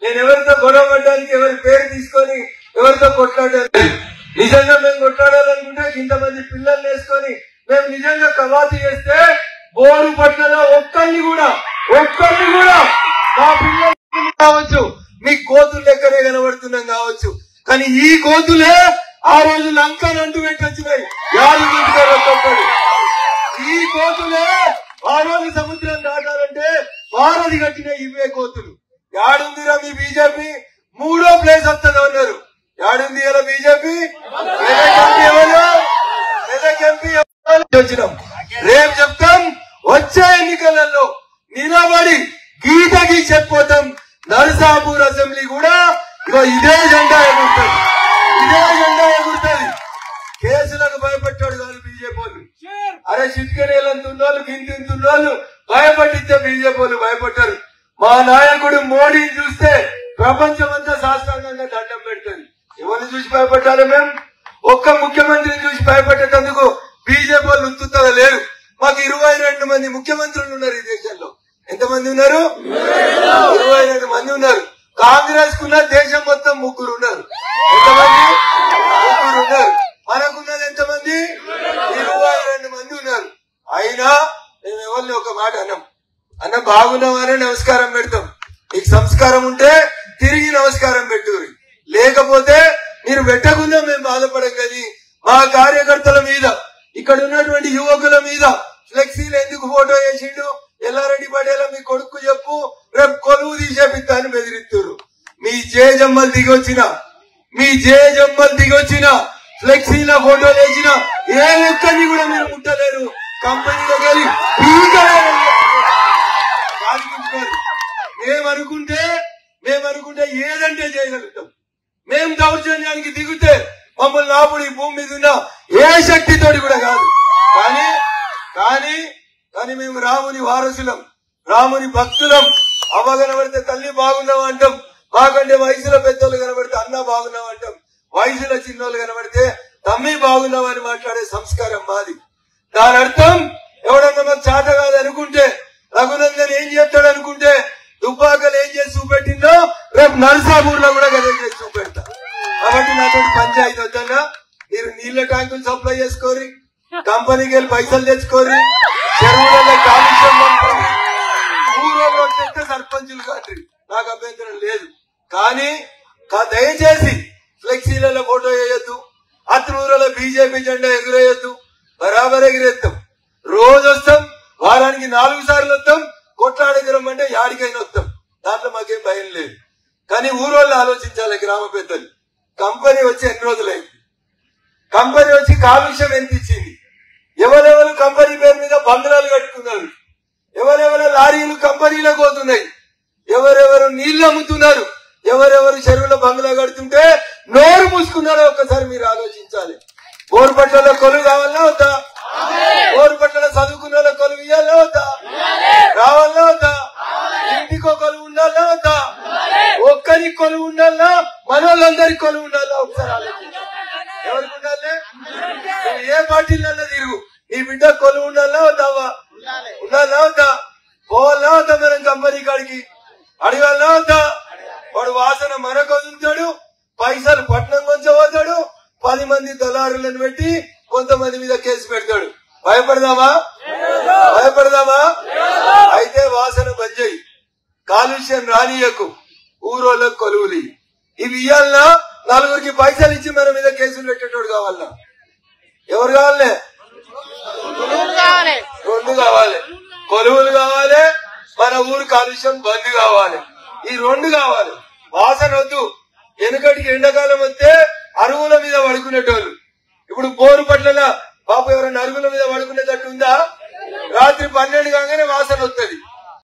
నేను ఎవరితో గొడవ పడ్డానికి ఎవరి పేరు తీసుకొని ఎవరితో కొట్లాడాలి. నిజంగా మేము కొట్లాడాలనుకుంటే ఇంతమంది పిల్లల్ని వేసుకొని మేము నిజంగా కవాతు చేస్తే బోరుపట్లలో ఒక్కరిని కూడా మా పిల్లలు కావచ్చు మీ కోతులు లెక్కనే కనబడుతున్నాం కావచ్చు, కానీ ఈ కోతులే ఆ రోజు లంకను అంటూ పెట్టొచ్చినాయి. ఒక్కొక్కడు ఈ కోతులే ఆ రోజు సముద్రం దాటాలంటే వారధి కట్టిన ఇవే కోతులు. యాడుందిరా మీ బీజేపీ? 3వ ప్లేస్ వస్తుందో అన్నారు. యాడుంది కదా బీజేపీ? మెదక్ ఎంపీ వచ్చినాం. రేపు చెప్తాం, వచ్చే ఎన్నికలలో నిలబడి గీతకి చెప్పిపోతాం. నరసాపూర్ అసెంబ్లీ కూడా ఇదే జెండా ఎగురుతుంది. కేసులకు భయపెట్టాడు కాదు బీజేపీ వాళ్ళు. అరే చిట్కనేలంతున్నోళ్ళు గింతింతున్నోళ్ళు భయపట్టిస్తే బీజేపీ వాళ్ళు భయపడ్డారు. మా నాయకుడు మోడీని చూస్తే ప్రపంచమంతా శాస్త్రాంగంగా దండం పెడుతుంది. ఎవరిని చూసి భయపడ్డారు మేము? ఒక్క ముఖ్యమంత్రిని చూసి భయపడేటందుకు బీజేపీ వాళ్ళు ఉంచుతారా లేరు. మాకు 22 మంది ముఖ్యమంత్రులు ఉన్నారు ఈ దేశంలో. ఎంతమంది ఉన్నారు? 22 మంది ఉన్నారు. కాంగ్రెస్ కున్న దేశం మొత్తం 3 ఉన్నారు. ఎంతమంది? 3 ఉన్నారు. మనకున్నది ఎంతమంది? 22 మంది ఉన్నారు. అయినా మేము ఎవరిని ఒక మాట అన్న బాగున్నామని నమస్కారం పెడతాం. మీకు సంస్కారం ఉంటే తిరిగి నమస్కారం పెట్టుర్రి, లేకపోతే మీరు పెట్టకుండా మేము బాధపడం. కానీ మా కార్యకర్తల మీద, ఇక్కడ ఉన్నటువంటి యువకుల మీద ఫ్లెక్సీలు ఎందుకు ఫోటో వేసిండు? ఎల్లారెడ్డి పటేల మీ కొడుకు చెప్పు, రేపు కొలువు తీసేపిస్తాను బెదిరిస్తున్నారు. మీ జేజమ్మలు దిగొచ్చిన ఫ్లెక్సీల ఫోటోలు వేసిన ఏ ఒక్కరిని కూడా మీరు ముట్టలేరు. కంపెనీలో వెళ్ళి మేమనుకుంటే ఏదంటే చేయగలుగుతాం. మేము దౌర్జన్యానికి దిగితే మమ్మల్ని ఆపుడు ఈ భూమి మీద ఉన్న ఏ శక్తితోటి కూడా కాదు. కానీ మేము రాముని వారసులం, రాముని భక్తులం. అవ్వ కనబడితే తల్లి బాగున్నావు అంటాం. మాకంటే వయసులో పెద్దోళ్ళు కనబడితే అన్న బాగున్నావు అంటాం. వయసులో చిన్నోళ్ళు కనబడితే తమ్మి బాగున్నావు అని మాట్లాడే సంస్కారం మాది. దాని అర్థం ఎవడన్నా మాకు చేత కాదు అనుకుంటే, రఘునందన్ ఏం చెప్తాడు అనుకుంటే, దుబ్బాకలు ఏం చేసి చూపెట్టిందో రేపు నరసాపూర్లో కూడా గదే చేసి చూపెడతా. కాబట్టి నాతో పంచాయతీ వద్దన్నా, మీరు నీళ్ల ట్యాంకులు సప్లై చేసుకోరి, కంపెనీకి వెళ్ళి పైసలు తెచ్చుకోరి, చెరువులలో కాలుష్యం పంపండి, ఊరోళ్ళు వస్తే సర్పంచులు కాదు, నాకు అభ్యంతరం లేదు. కానీ దయచేసి ఫ్లెక్సీలలో ఫోటో వేయొద్దు, అత్రూరులో బీజేపీ జెండా ఎగురేయొద్దు. బరాబర్ ఎగిరేస్తాం. రోజు వస్తాం, వారానికి 4 సార్లు వస్తాం. కొట్లాడెగరం అంటే యాడికైనా వస్తాం, దాంట్లో మాకేం భయం లేదు. కానీ ఊరోళ్ళు ఆలోచించాలి, గ్రామ పెద్దలు. కంపెనీ వచ్చి ఎన్ని రోజులైంది? కంపెనీ వచ్చి కాలుష్యం ఎంత ఇచ్చింది? ఎవరెవరు కంపెనీ పేరు మీద బంగ్లాలు కట్టుకున్నారు? ఎవరెవరు లారీలు కంపెనీలకు పోతున్నాయి? ఎవరెవరు నీళ్లు అమ్ముతున్నారు? ఎవరెవరు చెరువుల బంగ్లా కడుతుంటే నోరు మూసుకున్నారో ఒక్కసారి మీరు ఆలోచించాలి. బోరుపట్లలో కొలువు కావాలన్నా వద్దా? బోరుపట్లలో చదువుకున్న వాళ్ళ కొలువు ఇవ్వాలా వద్దా? రావాలన్నా వద్దా? ఇంటికో కొలువు ఉండాలా వద్దా? ఒక్కరికి కొలువు ఉండాలా, మన వాళ్ళందరికి కొలువు ఉండాలా? ఒకసారి ఆలోచించాలి. ఎవరికి ఉండాలి? ఏ పార్టీలలో తిరుగు, నీ బిడ్డ కొలువు ఉండాలా వద్దావా? ఉండాలా వద్దా? పోవాలా వద్దా? మనం కంపెనీ కాడికి అడగాలనా వద్దా? వాడు వాసన మనకు వదులుతాడు, పైసలు పట్నం కొంచెం పోతాడు, 10 మంది దళారులను పెట్టి కొంతమంది మీద కేసు పెడతాడు. భయపడదామా? అయితే వాసన బంద్ చేయి, కాలుష్యం రానియకు, ఊరోళ్ళకు కొలువులి. ఇవి ఇయ్యాలన్నా, 4గురికి పైసలు ఇచ్చి మన మీద కేసులు పెట్టేటోడు కావాలన్నా? ఎవరు కావాలి? 2 కావాలి. కొలువులు కావాలి, మన ఊరు కాలుష్యం బంద్ కావాలి. ఈ 2 కావాలి. వాసన వద్దు. వెనుకటికి ఎండాకాలం వస్తే అరుగుల మీద పడుకునేటోళ్ళు. ఇప్పుడు బోరు పట్ల పాప ఎవరైనా అరుగుల మీద పడుకునేటట్టు ఉందా? రాత్రి 12 కాగానే వాసన వస్తుంది.